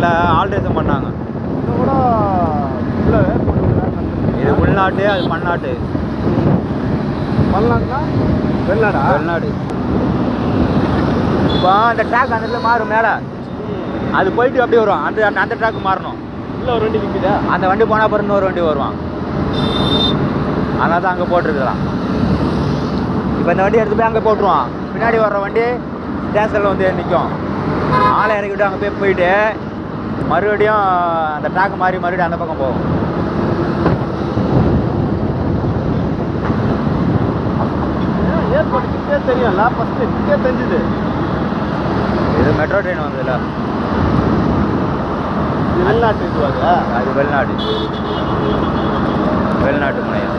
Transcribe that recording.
தமிழ்நாட்டில் ஆல்ட்ரேஷன் பண்ணாங்க. இது உள்நாட்டு, அது பன்னாட்டு. பன்னாடுனா வெளிநாடா? வெளிநாடு. இப்போ அந்த ட்ராக் அந்த இடத்துல மாறும் மேலே, அது போயிட்டு அப்படியே வரும். அந்த ட்ராக் மாறணும். இல்லை ஒரு வண்டி நிற்குதா? அந்த வண்டி போனால் அப்புறம் இன்னொரு வண்டி வருவான். அதனால தான் அங்கே போட்டிருக்கலாம். இப்போ இந்த வண்டி எடுத்து போய் அங்கே போட்டுருவான். பின்னாடி வர்ற வண்டி ஸ்டேஷனில் வந்து நிற்கும். ஆளை இறக்கிவிட்டு அங்கே போயிட்டு மறுபடியும் அந்த ட்ராக் மாறி மறுபடியும் அந்த பக்கம் போகும். ஏர்போர்ட் கிட்டே தெரியும்ல, ஃபஸ்ட்டு கிட்டே தெரிஞ்சுது. இது மெட்ரோ ட்ரெயின் வந்ததில்ல, வெளிநாட்டு இதுவாங்க. அது வெளிநாடு முனையம்.